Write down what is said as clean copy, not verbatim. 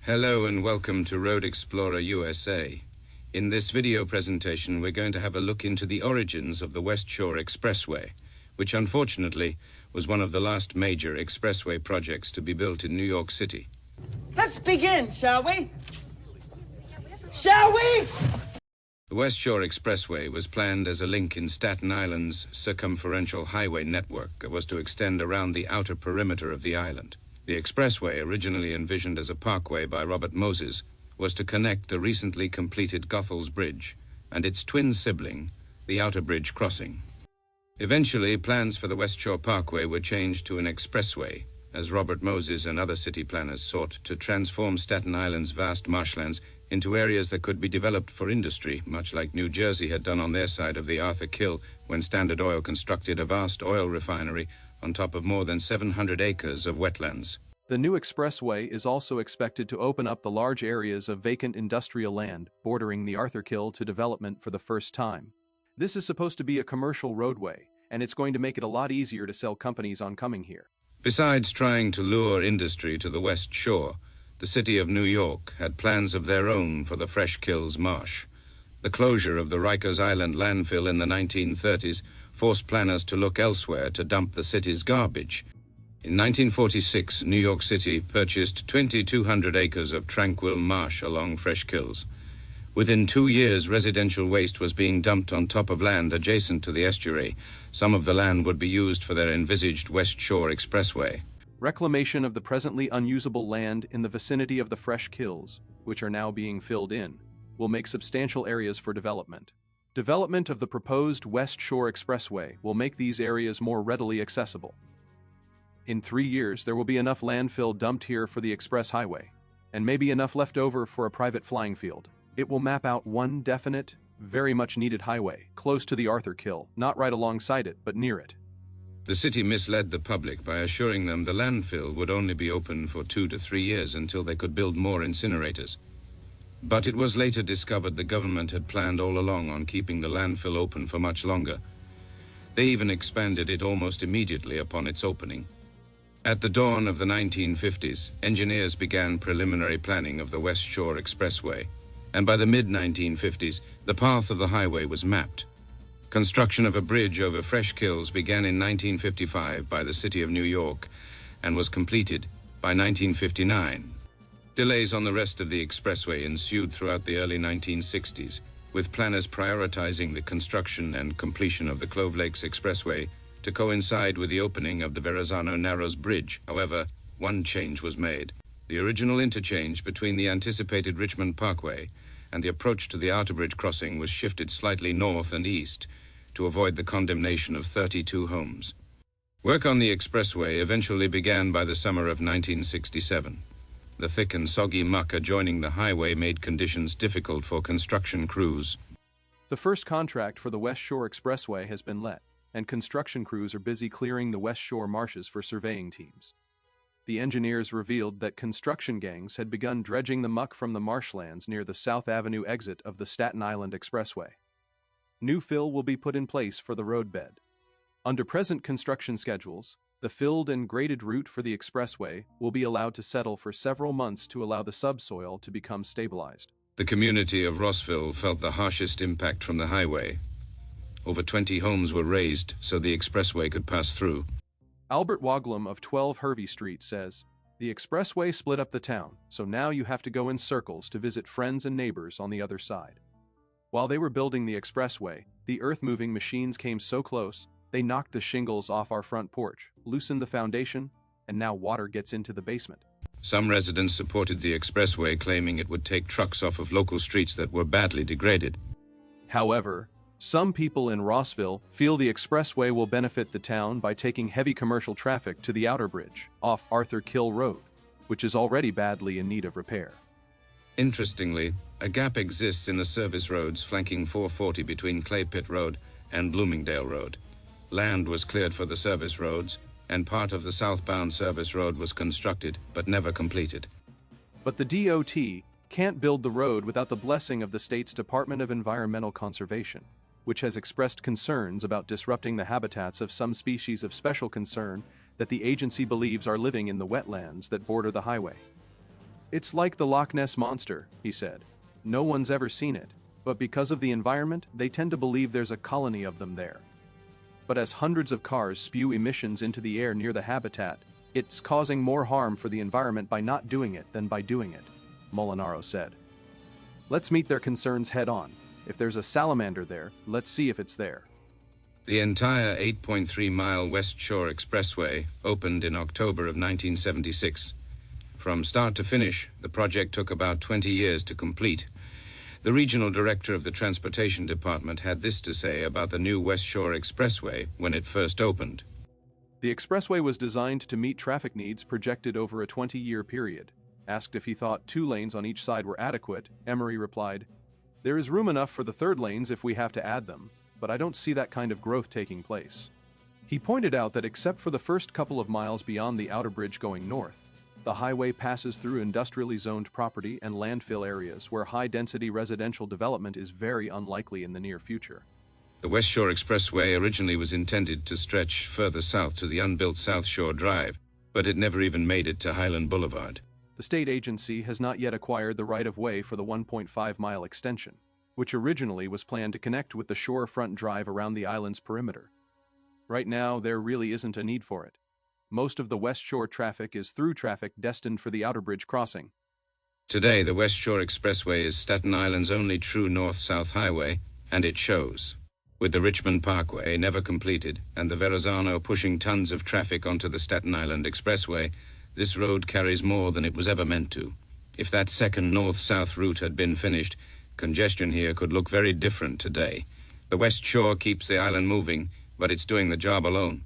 Hello and welcome to Road Explorer USA. In this video presentation, we're going to have a look into the origins of the West Shore Expressway, which unfortunately was one of the last major expressway projects to be built in New York City. Let's begin, shall we? Shall we? The West Shore Expressway was planned as a link in Staten Island's circumferential highway network that was to extend around the outer perimeter of the island. The expressway, originally envisioned as a parkway by Robert Moses, was to connect the recently completed Gothel's Bridge and its twin sibling, the Outerbridge Crossing. Eventually, plans for the West Shore Parkway were changed to an expressway, as Robert Moses and other city planners sought to transform Staten Island's vast marshlands into areas that could be developed for industry, much like New Jersey had done on their side of the Arthur Kill when Standard Oil constructed a vast oil refinery on top of more than 700 acres of wetlands. The new expressway is also expected to open up the large areas of vacant industrial land bordering the Arthur Kill to development for the first time. This is supposed to be a commercial roadway, and it's going to make it a lot easier to sell companies on coming here. Besides trying to lure industry to the West Shore, the city of New York had plans of their own for the Fresh Kills Marsh. The closure of the Rikers Island landfill in the 1930s forced planners to look elsewhere to dump the city's garbage. In 1946, New York City purchased 2,200 acres of tranquil marsh along Fresh Kills. Within 2 years, residential waste was being dumped on top of land adjacent to the estuary. Some of the land would be used for their envisaged West Shore Expressway. Reclamation of the presently unusable land in the vicinity of the Fresh Kills, which are now being filled in, will make substantial areas for development. Development of the proposed West Shore Expressway will make these areas more readily accessible. In 3 years, there will be enough landfill dumped here for the express highway, and maybe enough left over for a private flying field. It will map out one definite, very much needed highway, close to the Arthur Kill, not right alongside it, but near it. The city misled the public by assuring them the landfill would only be open for 2 to 3 years until they could build more incinerators. But it was later discovered the government had planned all along on keeping the landfill open for much longer. They even expanded it almost immediately upon its opening. At the dawn of the 1950s, engineers began preliminary planning of the West Shore Expressway, and by the mid-1950s, the path of the highway was mapped. Construction of a bridge over Fresh Kills began in 1955 by the City of New York and was completed by 1959. Delays on the rest of the expressway ensued throughout the early 1960s, with planners prioritizing the construction and completion of the Clove Lakes Expressway to coincide with the opening of the Verrazano Narrows Bridge. However, one change was made. The original interchange between the anticipated Richmond Parkway and the approach to the Outerbridge Crossing was shifted slightly north and east to avoid the condemnation of 32 homes. Work on the expressway eventually began by the summer of 1967. The thick and soggy muck adjoining the highway made conditions difficult for construction crews. The first contract for the West Shore Expressway has been let, and construction crews are busy clearing the West Shore marshes for surveying teams. The engineers revealed that construction gangs had begun dredging the muck from the marshlands near the South Avenue exit of the Staten Island Expressway. New fill will be put in place for the roadbed. Under present construction schedules, the filled and graded route for the expressway will be allowed to settle for several months to allow the subsoil to become stabilized. The community of Rossville felt the harshest impact from the highway. Over 20 homes were razed so the expressway could pass through. Albert Woglam of 12 Hervey Street says, "The expressway split up the town, so now you have to go in circles to visit friends and neighbors on the other side." While they were building the expressway, the earth-moving machines came so close, they knocked the shingles off our front porch, loosened the foundation, and now water gets into the basement. Some residents supported the expressway, claiming it would take trucks off of local streets that were badly degraded. However, some people in Rossville feel the expressway will benefit the town by taking heavy commercial traffic to the outer bridge off Arthur Kill Road, which is already badly in need of repair. Interestingly, a gap exists in the service roads flanking 440 between Clay Pit Road and Bloomingdale Road. Land was cleared for the service roads, and part of the southbound service road was constructed, but never completed. But the DOT can't build the road without the blessing of the state's Department of Environmental Conservation, which has expressed concerns about disrupting the habitats of some species of special concern that the agency believes are living in the wetlands that border the highway. "It's like the Loch Ness Monster," he said. "No one's ever seen it, but because of the environment, they tend to believe there's a colony of them there. But as hundreds of cars spew emissions into the air near the habitat, it's causing more harm for the environment by not doing it than by doing it," Molinaro said. "Let's meet their concerns head-on. If there's a salamander there, let's see if it's there." The entire 8.3-mile West Shore Expressway opened in October of 1976. From start to finish, the project took about 20 years to complete. The regional director of the Transportation Department had this to say about the new West Shore Expressway when it first opened. "The expressway was designed to meet traffic needs projected over a 20-year period." Asked if he thought 2 lanes on each side were adequate, Emery replied, "There is room enough for the 3rd lanes if we have to add them, but I don't see that kind of growth taking place." He pointed out that except for the first couple of miles beyond the Outerbridge going north, the highway passes through industrially zoned property and landfill areas where high-density residential development is very unlikely in the near future. The West Shore Expressway originally was intended to stretch further south to the unbuilt South Shore Drive, but it never even made it to Highland Boulevard. The state agency has not yet acquired the right-of-way for the 1.5-mile extension, which originally was planned to connect with the shorefront drive around the island's perimeter. Right now, there really isn't a need for it. Most of the West Shore traffic is through traffic destined for the Outerbridge Crossing. Today, the West Shore Expressway is Staten Island's only true north-south highway, and it shows. With the Richmond Parkway never completed and the Verrazano pushing tons of traffic onto the Staten Island Expressway, this road carries more than it was ever meant to. If that second north-south route had been finished, congestion here could look very different today. The West Shore keeps the island moving, but it's doing the job alone.